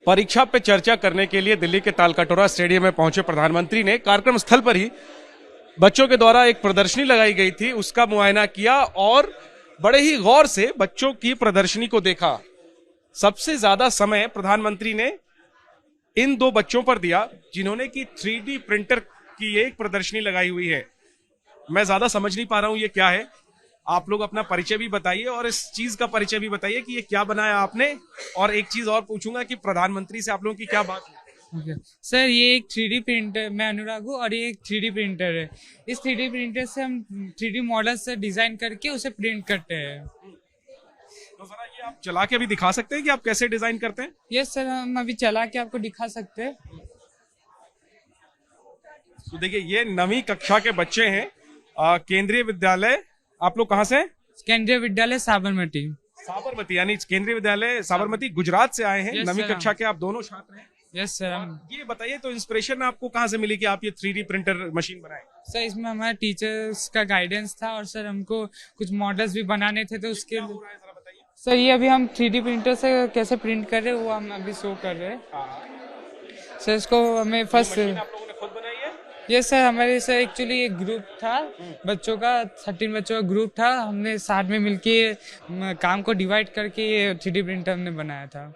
परीक्षा पे चर्चा करने के लिए दिल्ली के तालकटोरा स्टेडियम में पहुंचे प्रधानमंत्री ने कार्यक्रम स्थल पर ही बच्चों के द्वारा एक प्रदर्शनी लगाई गई थी उसका मुआयना किया और बड़े ही गौर से बच्चों की प्रदर्शनी को देखा। सबसे ज्यादा समय प्रधानमंत्री ने इन दो बच्चों पर दिया जिन्होंने की 3D प्रिंटर की एक प्रदर्शनी लगाई हुई है। मैं ज्यादा समझ नहीं पा रहा हूं ये क्या है, आप लोग अपना परिचय भी बताइए और इस चीज का परिचय भी बताइए कि ये क्या बनाया आपने। और एक चीज और पूछूंगा कि प्रधानमंत्री से आप लोगों की क्या बात है। सर ये एक 3D प्रिंटर, मैं अनुराग हूँ और ये एक 3D प्रिंटर है। इस 3D प्रिंटर से हम 3D मॉडल से डिजाइन करके उसे प्रिंट करते हैं। तो जरा ये आप चला के भी दिखा सकते हैं कि आप कैसे डिजाइन करते हैं। यस सर, हम अभी चला के आपको दिखा सकते हैं। तो देखिए ये 9वीं कक्षा के बच्चे हैं। केंद्रीय विद्यालय, आप लोग कहाँ से हैं? केंद्रीय विद्यालय साबरमती। साबरमती यानी केंद्रीय विद्यालय साबरमती गुजरात से आए हैं। Yes, 9वीं sir. कक्षा के आप दोनों छात्र हैं। Yes sir. ये बताइए तो इंस्पिरेशन आपको कहाँ से मिली कि आप ये 3D प्रिंटर मशीन बनाए। सर इसमें हमारे टीचर्स का गाइडेंस था और सर हमको कुछ मॉडल्स भी बनाने थे तो उसके लिए सर ये अभी हम 3D प्रिंटर से कैसे प्रिंट कर रहे हैं वो हम अभी शो कर रहे हैं। सर इसको हमें फर्स्ट आप लोगों ने खुद बनाई है? ये सर हमारे सर एक्चुअली एक ग्रुप था बच्चों का, 13 बच्चों का ग्रुप था। हमने साथ में मिलके काम को डिवाइड करके ये 3D प्रिंटर हमने बनाया था।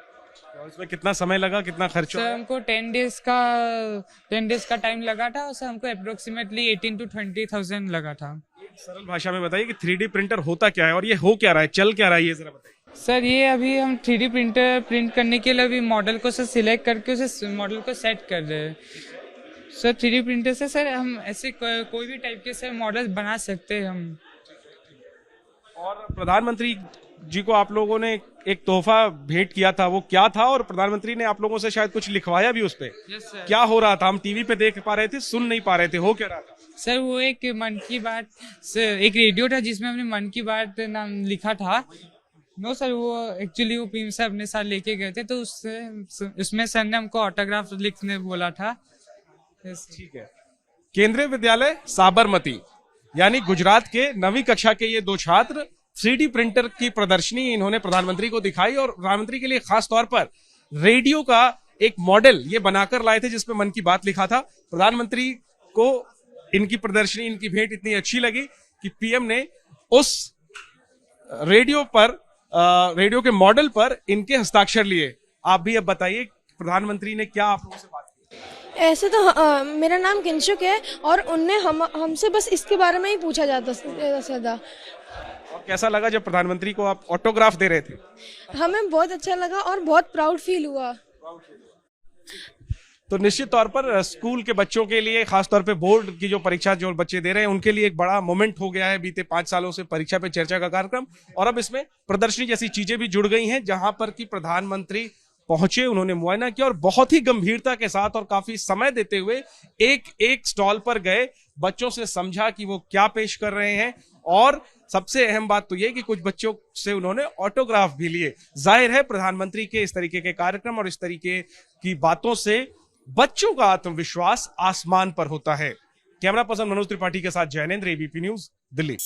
और इसमें कितना समय लगा, कितना खर्च सर हुआ? हमको 10 डेज का टाइम लगा था और सर हमको अप्रोक्सीमेटली 18 to 20,000 लगा था। सरल भाषा में बताइए कि 3D प्रिंटर होता क्या है और ये हो क्या रहा है, चल क्या रहा है, ये जरा बताइए। सर ये अभी हम 3D प्रिंटर प्रिंट करने के लिए अभी मॉडल को सर सिलेक्ट करके उसे मॉडल को सेट कर रहे हैं। सर 3D प्रिंटर से सर हम ऐसे कोई भी टाइप के सर मॉडल बना सकते हैं हम। और प्रधानमंत्री जी को आप लोगों ने एक तोहफा भेंट किया था, वो क्या था? और प्रधानमंत्री ने आप लोगों से शायद कुछ लिखवाया भी उस पे। Yes sir. क्या हो रहा था? हम टीवी पे देख पा रहे थे, सुन नहीं पा रहे थे, हो क्या रहा था? सर वो एक मन की बात सर एक रेडियो था जिसमें हमने मन की बात नाम लिखा था। नो सर, वो एक्चुअली वो पीएम साहब अपने साथ लेके गए थे तो उसमें सर ने हमको ऑटोग्राफ लिखने बोला था। ठीक है। केंद्रीय विद्यालय साबरमती यानी गुजरात के 9वीं कक्षा के ये दो छात्र 3D प्रिंटर की प्रदर्शनी इन्होंने प्रधानमंत्री को दिखाई और प्रधानमंत्री के लिए खास तौर पर रेडियो का एक मॉडल ये बनाकर लाए थे जिसमें मन की बात लिखा था। प्रधानमंत्री को इनकी प्रदर्शनी, इनकी भेंट इतनी अच्छी लगी कि पीएम ने उस रेडियो के मॉडल पर इनके हस्ताक्षर लिए। आप भी अब बताइए प्रधानमंत्री ने क्या आप लोगों से बात की? ऐसे तो मेरा नाम किंशुक है और उनने हमसे बस इसके बारे में ही पूछा जाता सदा। और कैसा लगा जब प्रधानमंत्री को आप ऑटोग्राफ दे रहे थे? हमें बहुत अच्छा लगा और बहुत प्राउड फील हुआ। तो निश्चित तौर पर स्कूल के बच्चों के लिए, खासतौर पे बोर्ड की जो परीक्षा जो बच्चे दे रहे हैं उनके लिए एक बड़ा मोमेंट हो गया है बीते 5 सालों से परीक्षा पे चर्चा का कार्यक्रम। और अब इसमें प्रदर्शनी जैसी चीजें भी जुड़ गई हैं जहां पर कि प्रधानमंत्री पहुंचे, उन्होंने मुआयना किया और बहुत ही गंभीरता के साथ और काफी समय देते हुए एक एक स्टॉल पर गए, बच्चों से समझा कि वो क्या पेश कर रहे हैं। और सबसे अहम बात तो ये कि कुछ बच्चों से उन्होंने ऑटोग्राफ भी लिए। जाहिर है प्रधानमंत्री के इस तरीके के कार्यक्रम और इस तरीके की बातों से बच्चों का आत्मविश्वास आसमान पर होता है। कैमरा पर्सन मनोज त्रिपाठी के साथ जैनेंद्र, एबीपी न्यूज, दिल्ली।